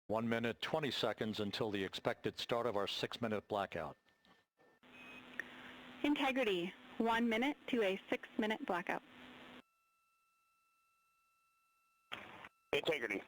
1 minute, 20 seconds until the expected start of our 6-minute blackout. Integrity, 1 minute to a 6-minute blackout. Integrity.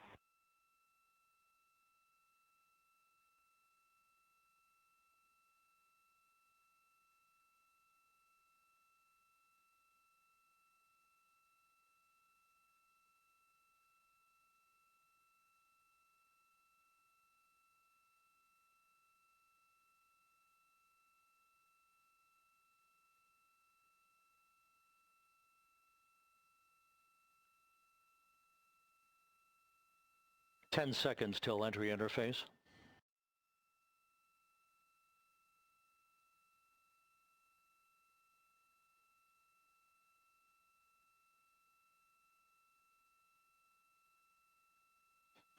Ten seconds till entry interface.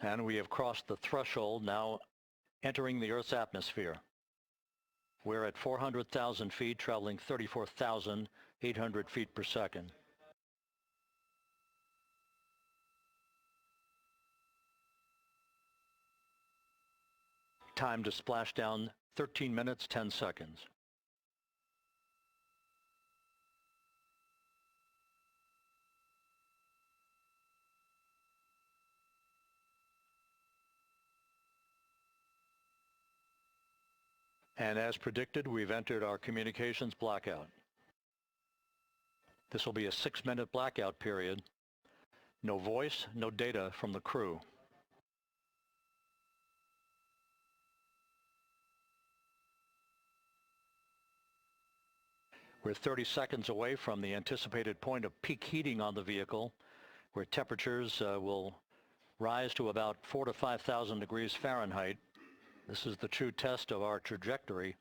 And we have crossed the threshold, now entering the Earth's atmosphere. We're at 400,000 feet, traveling 34,800 feet per second. Time to splash down, 13 minutes, 10 seconds. And as predicted, we've entered our communications blackout. This will be a 6-minute blackout period. No voice, no data from the crew. We're 30 seconds away from the anticipated point of peak heating on the vehicle, where temperatures will rise to about 4,000 to 5,000 degrees Fahrenheit. This is the true test of our trajectory.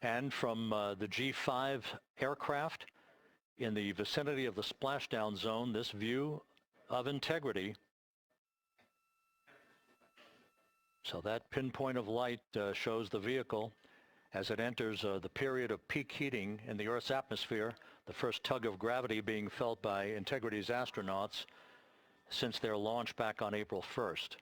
And from the G5 aircraft in the vicinity of the splashdown zone, this view of integrity. So that pinpoint of light shows the vehicle as it enters the period of peak heating in the Earth's atmosphere, the first tug of gravity being felt by Integrity's astronauts since their launch back on April 1st.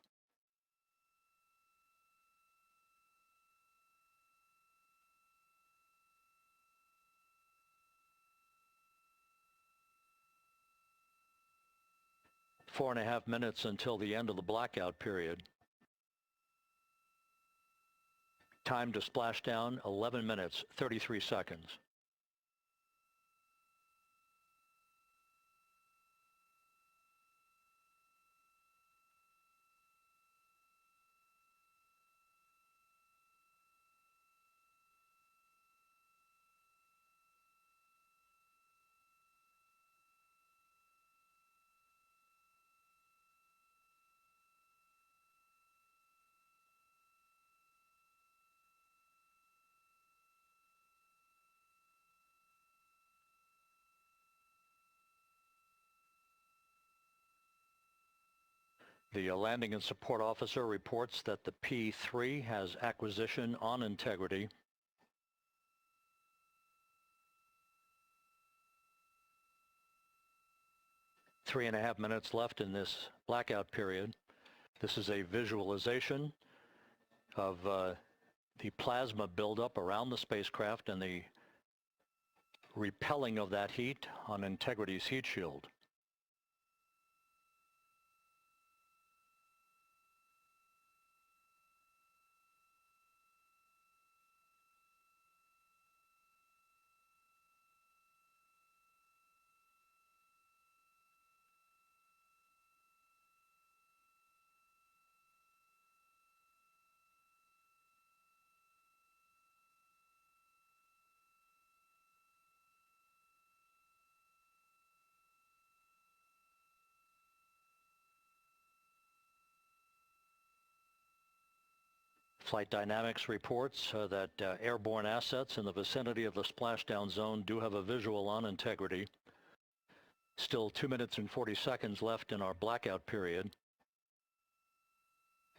Four and a half minutes until the end of the blackout period. Time to splash down, 11 minutes, 33 seconds. The landing and support officer reports that the P-3 has acquisition on Integrity. Three and a half minutes left in this blackout period. This is a visualization of the plasma buildup around the spacecraft and the repelling of that heat on Integrity's heat shield. Flight Dynamics reports that airborne assets in the vicinity of the splashdown zone do have a visual on Integrity. Still 2 minutes and 40 seconds left in our blackout period.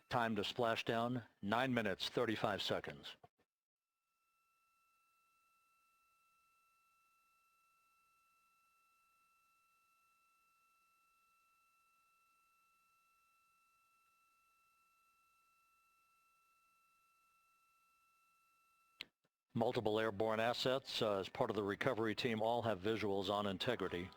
Time to splashdown, 9 minutes, 35 seconds. Multiple airborne assets as part of the recovery team all have visuals on integrity.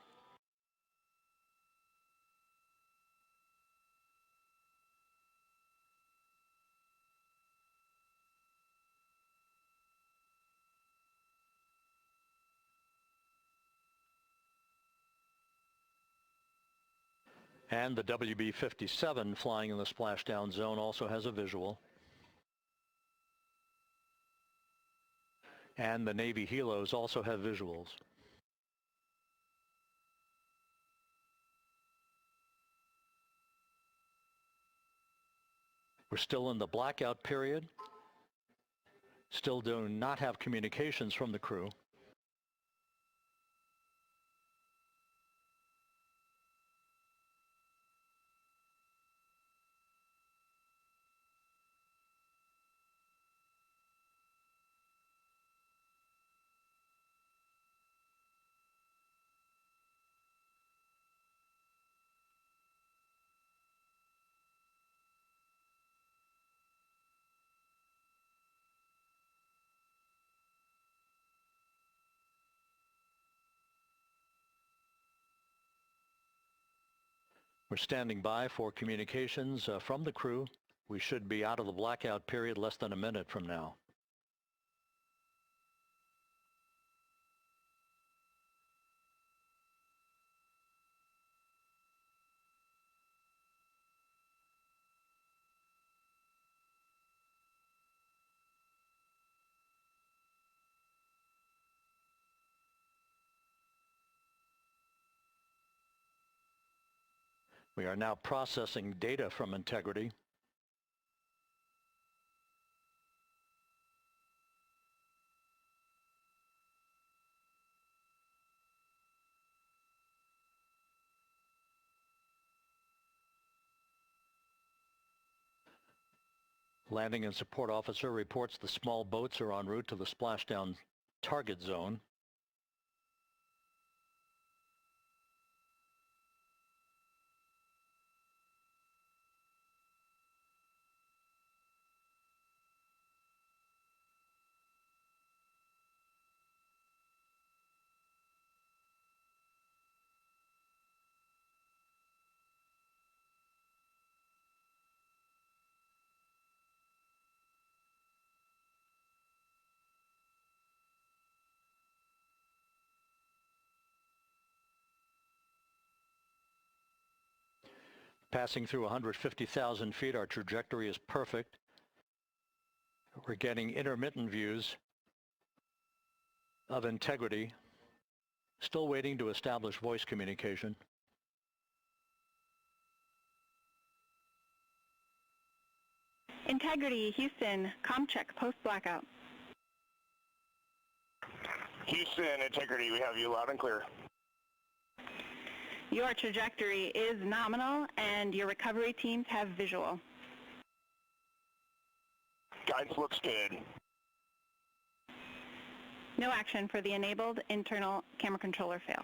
And the WB-57 flying in the splashdown zone also has a visual. And the Navy helos also have visuals. We're still in the blackout period. Still do not have communications from the crew. We're standing by for communications from the crew. We should be out of the blackout period less than a minute from now. We are now processing data from integrity. Landing and support officer reports the small boats are en route to the splashdown target zone. Passing through 150,000 feet, our trajectory is perfect. We're getting intermittent views of integrity. Still waiting to establish voice communication. Integrity, Houston, comm check, post-blackout. Houston, Integrity, we have you loud and clear. Your trajectory is nominal and your recovery teams have visual. Guidance looks good. No action for the enabled internal camera controller fail.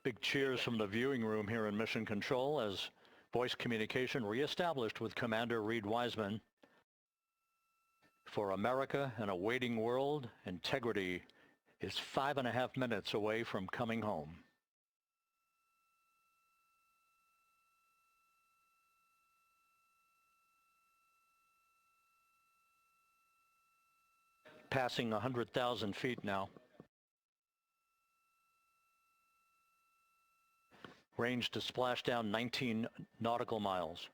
Big cheers from the viewing room here in Mission Control as voice communication reestablished with Commander Reed Wiseman. For America and a waiting world, Integrity is 5.5 minutes away from coming home. Passing 100,000 feet now. Range to splashdown 19 nautical miles.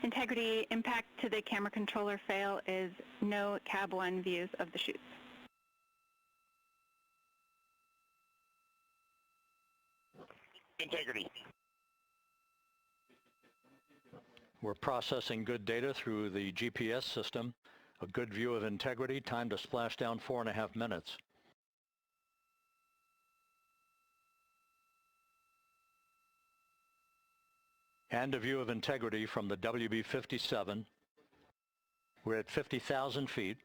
Integrity, impact to the camera controller fail is no Cab 1 views of the chutes. Integrity. We're processing good data through the GPS system. A good view of Integrity, time to splashdown 4.5 minutes. And a view of integrity from the WB-57. We're at 50,000 feet.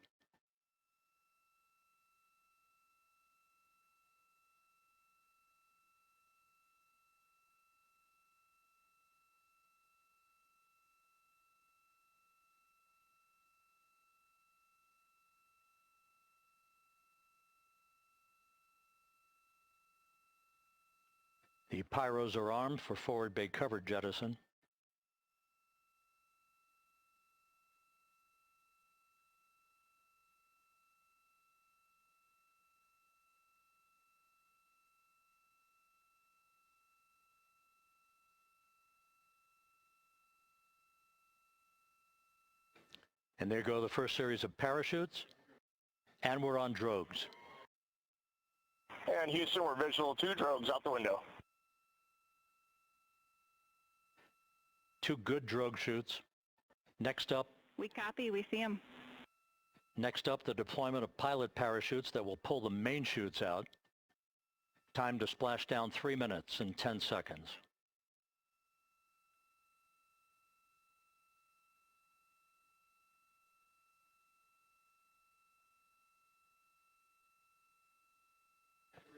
The pyros are armed for forward bay cover jettison. And there go the first series of parachutes. And we're on drogues. And Houston, we're visual 2 drogues out the window. 2 good drogue chutes. Next up, We copy. We see them. the deployment of pilot parachutes that will pull the main chutes out. Time to splash down 3 minutes and 10 seconds.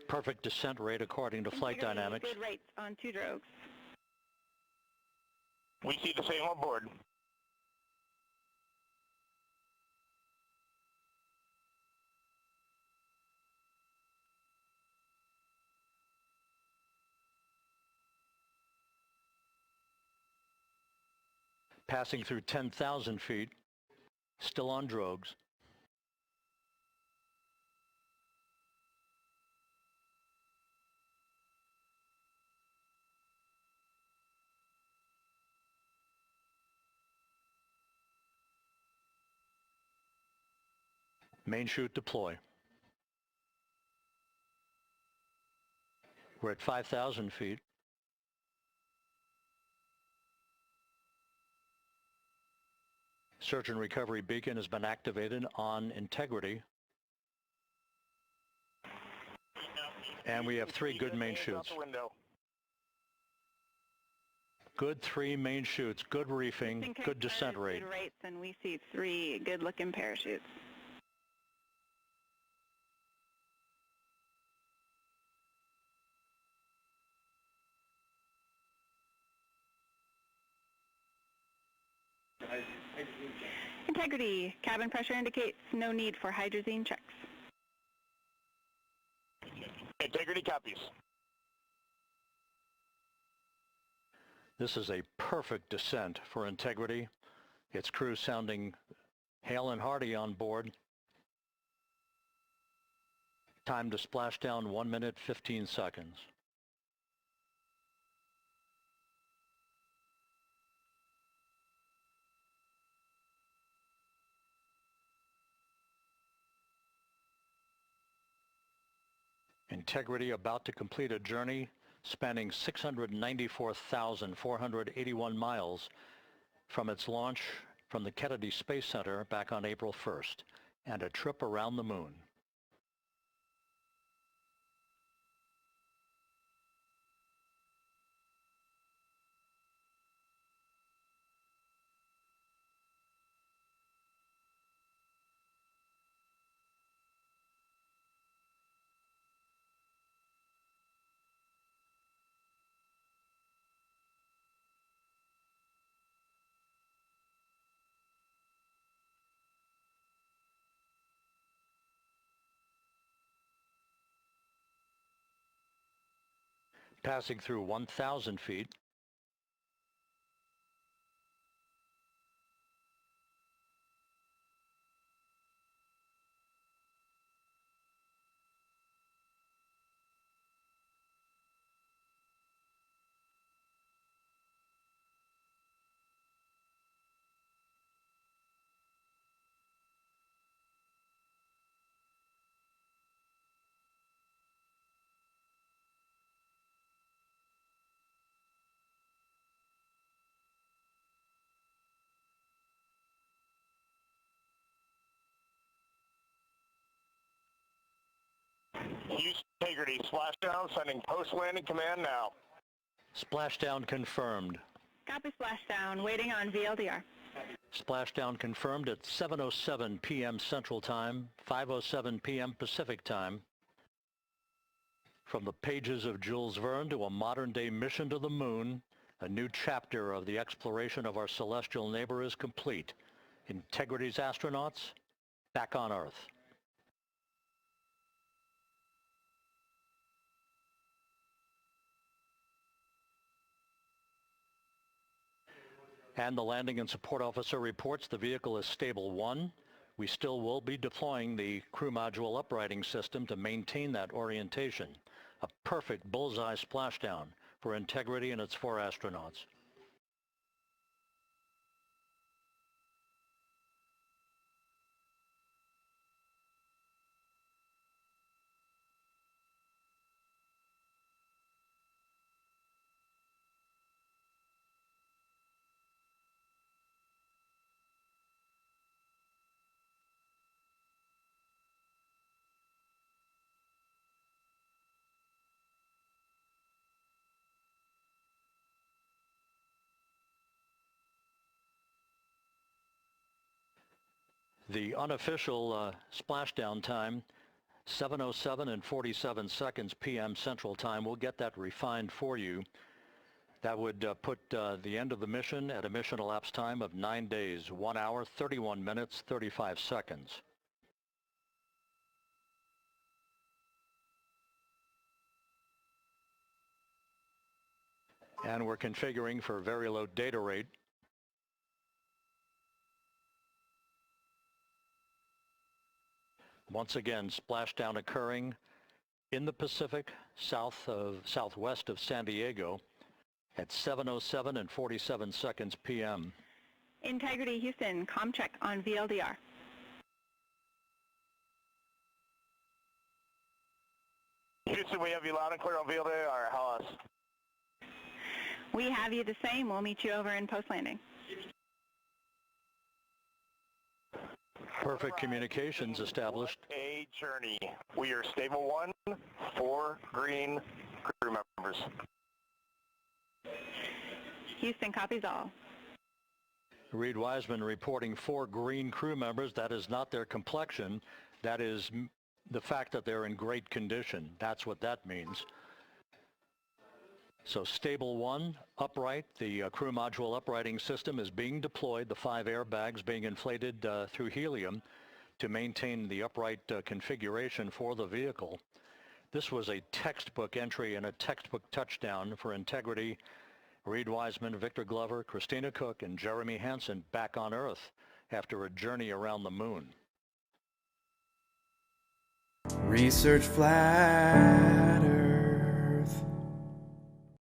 Perfect descent rate according to flight Integrity, dynamics. Good rates on 2 drogues. We see the same on board. Passing through 10,000 feet. Still on drogues. Main chute deploy. We're at 5,000 feet. Search and recovery beacon has been activated on integrity. And we have 3 good main chutes. Good 3 main chutes, good reefing, good descent rate. Good rates, and we see 3 good-looking parachutes. Integrity. Cabin pressure indicates no need for hydrazine checks. Integrity copies. This is a perfect descent for integrity. Its crew sounding hale and hearty on board. Time to splash down 1 minute, 15 seconds. Integrity about to complete a journey spanning 694,481 miles from its launch from the Kennedy Space Center back on April 1st, and a trip around the moon. Passing through 1,000 feet. Houston, Integrity, splashdown, sending post-landing command now. Splashdown confirmed. Copy Splashdown, waiting on VLDR. Splashdown confirmed at 7:07 p.m. Central Time, 5:07 p.m. Pacific Time. From the pages of Jules Verne to a modern-day mission to the moon, a new chapter of the exploration of our celestial neighbor is complete. Integrity's astronauts back on Earth. And the landing and support officer reports the vehicle is stable 1. We still will be deploying the crew module uprighting system to maintain that orientation. A perfect bullseye splashdown for Integrity and its 4 astronauts. The unofficial splashdown time, 7:07 and 47 seconds p.m. Central Time. We'll get that refined for you. That would put the end of the mission at a mission elapsed time of 9 days, 1 hour, 31 minutes, 35 seconds. And we're configuring for very low data rate. Once again, splashdown occurring in the Pacific, southwest of San Diego at 7:07 and 47 seconds p.m. Integrity Houston, comm check on VLDR. Houston, we have you loud and clear on VLDR. How us? We have you the same. We'll meet you over in post-landing. Perfect communications established. A journey. We are stable 1, 4 green crew members. Houston copies all. Reed Wiseman reporting 4 green crew members. That is not their complexion. That is the fact that they're in great condition. That's what that means. So stable 1, upright. The crew module uprighting system is being deployed. The 5 airbags being inflated through helium to maintain the upright configuration for the vehicle. This was a textbook entry and a textbook touchdown for Integrity. Reed Wiseman, Victor Glover, Christina Cook, and Jeremy Hansen back on Earth after a journey around the moon. Research flat Earth.